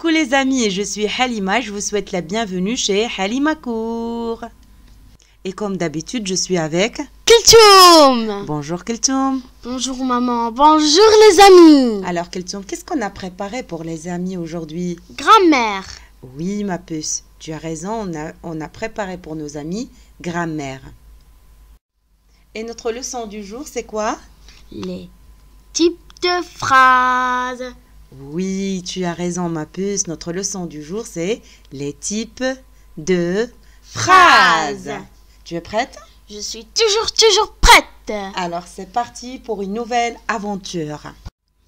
Coucou les amis, je suis Halima, je vous souhaite la bienvenue chez Halima Court. Et comme d'habitude, je suis avec Keltoum. Bonjour Keltoum. Bonjour maman, bonjour les amis. Alors Keltoum, qu'est-ce qu'on a préparé pour les amis aujourd'hui? Grammaire. Oui ma puce, tu as raison, on a préparé pour nos amis grammaire. Et notre leçon du jour, c'est quoi? Les types de phrases. Oui, tu as raison ma puce, notre leçon du jour, c'est les types de phrases. Tu es prête? Je suis toujours prête. Alors c'est parti pour une nouvelle aventure.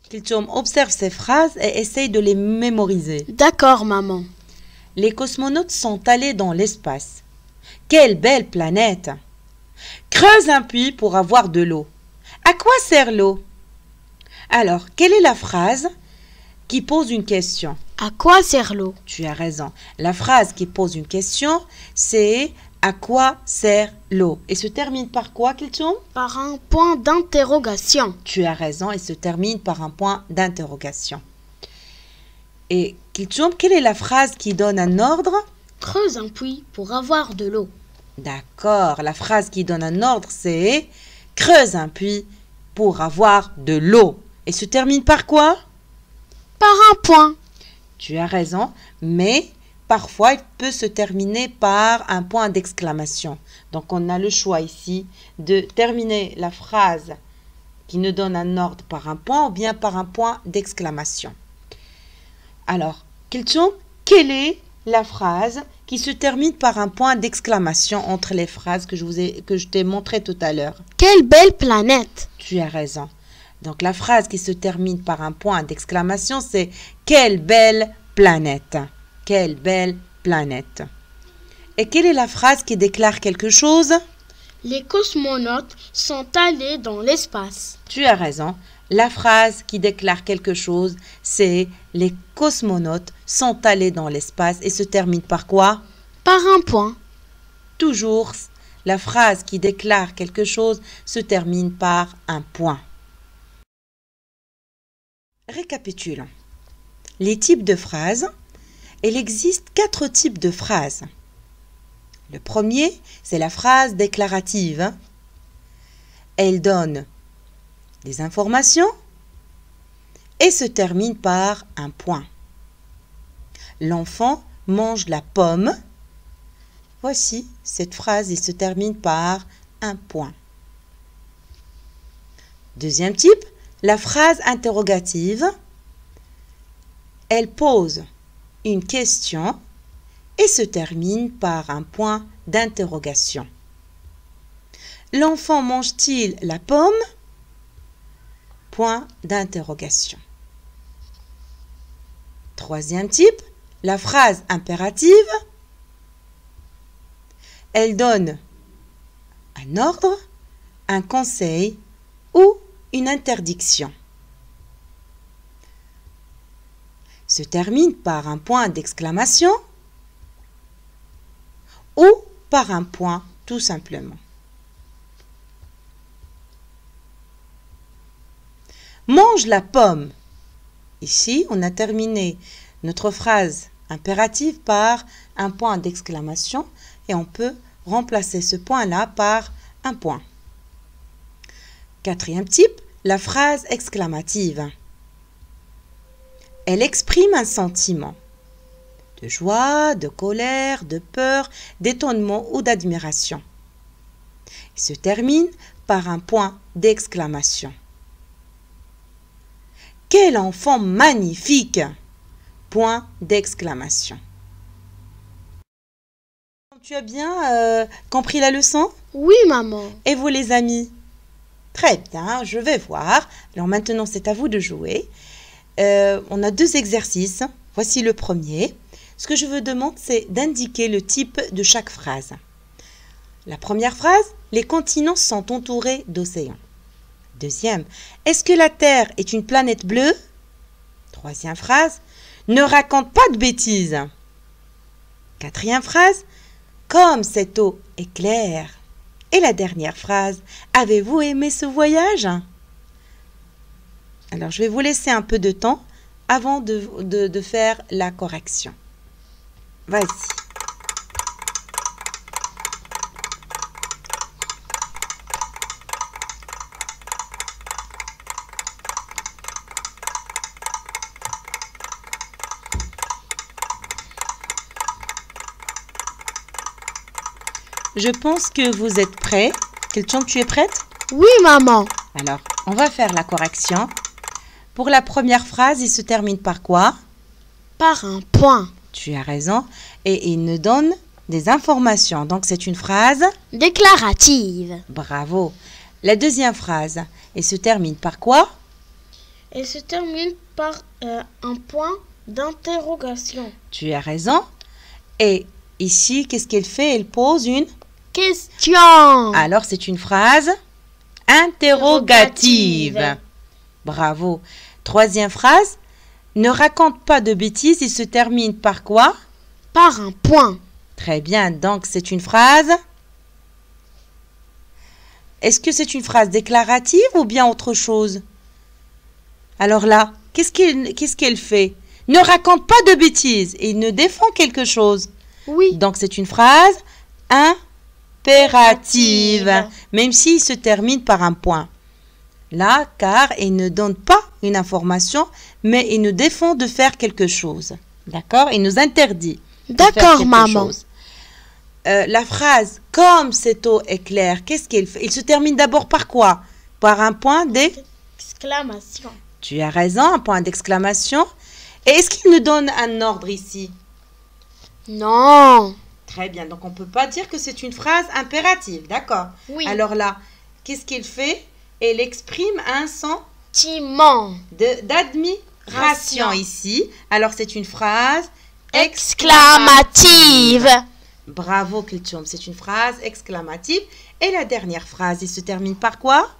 Keltoum, observe ces phrases et essaye de les mémoriser. D'accord maman. Les cosmonautes sont allés dans l'espace. Quelle belle planète! Creuse un puits pour avoir de l'eau. À quoi sert l'eau? Alors, quelle est la phrase qui pose une question? À quoi sert l'eau? Tu as raison. La phrase qui pose une question, c'est à quoi sert l'eau? Et se termine par quoi, Keltoum? Par un point d'interrogation. Tu as raison, et se termine par un point d'interrogation. Et Keltoum, quelle est la phrase qui donne un ordre? Creuse un puits pour avoir de l'eau. D'accord, la phrase qui donne un ordre, c'est creuse un puits pour avoir de l'eau. Et se termine par quoi? Par un point. Tu as raison, mais parfois il peut se terminer par un point d'exclamation. Donc on a le choix ici de terminer la phrase qui nous donne un ordre par un point ou bien par un point d'exclamation. Alors, Keltoum, quelle est la phrase qui se termine par un point d'exclamation entre les phrases que je t'ai montré tout à l'heure? Quelle belle planète! Tu as raison. Donc la phrase qui se termine par un point d'exclamation, c'est « Quelle belle planète !» Quelle belle planète! Et quelle est la phrase qui déclare quelque chose? Les cosmonautes sont allés dans l'espace. Tu as raison. La phrase qui déclare quelque chose, c'est « Les cosmonautes sont allés dans l'espace » et se termine par quoi? Par un point. Toujours, la phrase qui déclare quelque chose se termine par un point. Récapitulons. Les types de phrases. Il existe 4 types de phrases. Le premier, c'est la phrase déclarative. Elle donne des informations et se termine par un point. L'enfant mange la pomme. Voici cette phrase, il se termine par un point. Deuxième type, la phrase interrogative. Elle pose une question et se termine par un point d'interrogation. L'enfant mange-t-il la pomme? Point d'interrogation. Troisième type, la phrase impérative. Elle donne un ordre, un conseil ou une interdiction. Se termine par un point d'exclamation ou par un point tout simplement. Mange la pomme. Ici, on a terminé notre phrase impérative par un point d'exclamation et on peut remplacer ce point-là par un point. Quatrième type, la phrase exclamative. Elle exprime un sentiment de joie, de colère, de peur, d'étonnement ou d'admiration. Il se termine par un point d'exclamation. Quel enfant magnifique! Point d'exclamation. Tu as bien compris la leçon? Oui, maman. Et vous les amis? Très bien, je vais voir. Alors maintenant, c'est à vous de jouer. On a 2 exercices. Voici le premier. Ce que je vous demande, c'est d'indiquer le type de chaque phrase. La première phrase, les continents sont entourés d'océans. Deuxième, est-ce que la Terre est une planète bleue? Troisième phrase, ne raconte pas de bêtises. Quatrième phrase, comme cette eau est claire. Et la dernière phrase, avez-vous aimé ce voyage? Alors, je vais vous laisser un peu de temps avant de faire la correction. Vas-y. Je pense que vous êtes prêts. Kelchom, tu es prête? Oui, maman. Alors, on va faire la correction. Pour la première phrase, il se termine par quoi? Par un point. Tu as raison. Et il nous donne des informations. Donc, c'est une phrase Déclarative. Bravo. La deuxième phrase, elle se termine par quoi? Elle se termine par un point d'interrogation. Tu as raison. Et ici, qu'est-ce qu'elle fait? Elle pose une question. Alors, c'est une phrase interrogative. Bravo. Troisième phrase, ne raconte pas de bêtises. Il se termine par quoi? Par un point. Très bien. Donc, c'est une phrase. Est-ce que c'est une phrase déclarative ou bien autre chose? Alors là, qu'est-ce qu'elle fait? Ne raconte pas de bêtises. Il ne défend quelque chose. Oui. Donc, c'est une phrase impérative, même s'il se termine par un point. Là, car il ne donne pas une information, mais il nous défend de faire quelque chose. D'accord? Il nous interdit de faire quelque maman. chose. La phrase « Comme cette eau est claire », qu'est-ce qu'il fait? Il se termine d'abord par quoi? Par un point d'exclamation. Tu as raison, un point d'exclamation. Et est-ce qu'il nous donne un ordre ici? Non. Très bien, donc on ne peut pas dire que c'est une phrase impérative, d'accord? Oui. Alors là, qu'est-ce qu'il fait? Il exprime un sentiment d'admiration ici. Alors c'est une phrase exclamative. Bravo Kelchom, c'est une phrase exclamative. Et la dernière phrase, il se termine par quoi?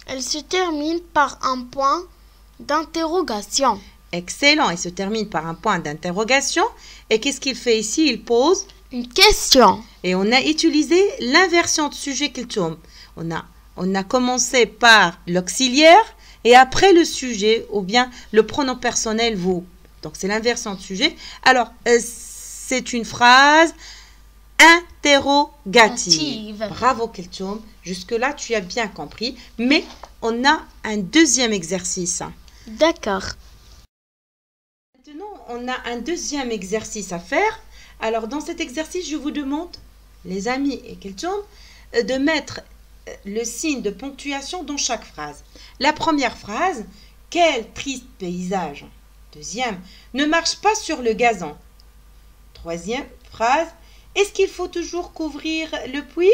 Elle se termine par un point d'interrogation. Excellent, il se termine par un point d'interrogation. Et qu'est-ce qu'il fait ici? Il pose une question. Et on a utilisé l'inversion de sujet Kelchom. On a commencé par l'auxiliaire et après le sujet ou bien le pronom personnel vous. Donc c'est l'inversion de sujet. Alors c'est une phrase interrogative. Bravo Kelchom. Jusque-là tu as bien compris. Mais on a un deuxième exercice. D'accord. Maintenant on a un deuxième exercice à faire. Alors dans cet exercice je vous demande, les amis et Kelchom, de mettre le signe de ponctuation dans chaque phrase. La première phrase, quel triste paysage. Deuxième, ne marche pas sur le gazon. Troisième phrase, est-ce qu'il faut toujours couvrir le puits?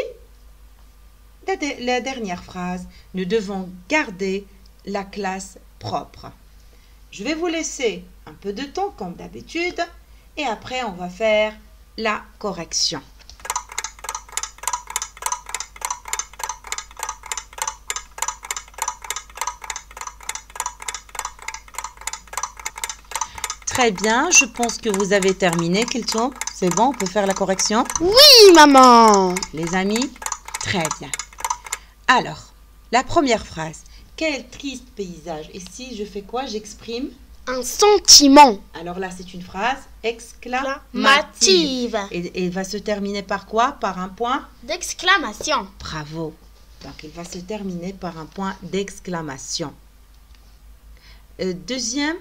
La dernière phrase, nous devons garder la classe propre. Je vais vous laisser un peu de temps comme d'habitude et après on va faire la correction. Très bien, je pense que vous avez terminé, Kelchom. C'est bon, on peut faire la correction? Oui, maman. Les amis, très bien. Alors, la première phrase. Quel triste paysage. Et si je fais quoi? J'exprime un sentiment. Alors là, c'est une phrase exclamative. Et elle va se terminer par quoi? Par un point d'exclamation. Bravo. Donc, elle va se terminer par un point d'exclamation. Deuxième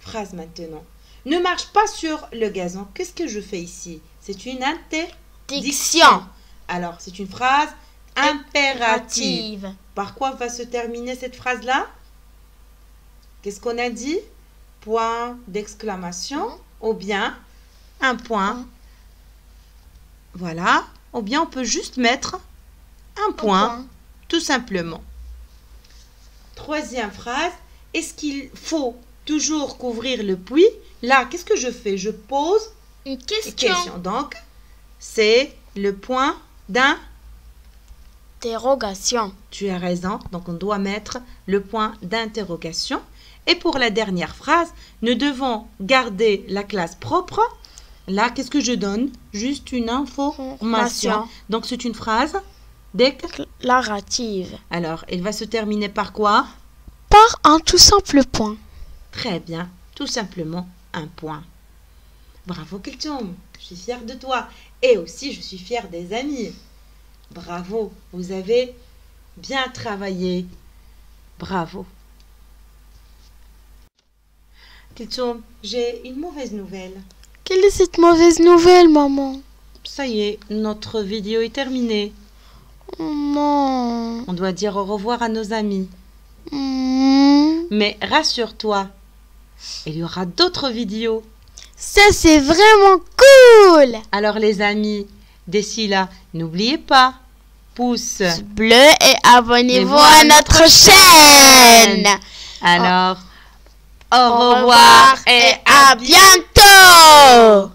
phrase maintenant. Ne marche pas sur le gazon. Qu'est-ce que je fais ici? C'est une interdiction. Alors, c'est une phrase impérative. Par quoi va se terminer cette phrase-là? Qu'est-ce qu'on a dit? Point d'exclamation ou bien un point. Voilà. Ou bien on peut juste mettre un point. Tout simplement. Troisième phrase. Est-ce qu'il faut toujours couvrir le puits? Là, qu'est-ce que je fais? Je pose une question. Donc, c'est le point d'interrogation. Tu as raison. Donc, on doit mettre le point d'interrogation. Et pour la dernière phrase, nous devons garder la classe propre. Là, qu'est-ce que je donne? Juste une information. Donc, c'est une phrase déclarative. Alors, elle va se terminer par quoi? Par un tout simple point. Très bien, tout simplement un point. Bravo Kiltoum, je suis fière de toi. Et aussi, je suis fière des amis. Bravo, vous avez bien travaillé. Bravo. Kiltoum, j'ai une mauvaise nouvelle. Quelle est cette mauvaise nouvelle, maman? Ça y est, notre vidéo est terminée. Oh non. On doit dire au revoir à nos amis. Hmm. Mais rassure-toi, il y aura d'autres vidéos. Ça, c'est vraiment cool. Alors les amis, d'ici là, n'oubliez pas, pouce Bleu et abonnez-vous à notre chaîne. Alors, au Au revoir revoir et à bientôt.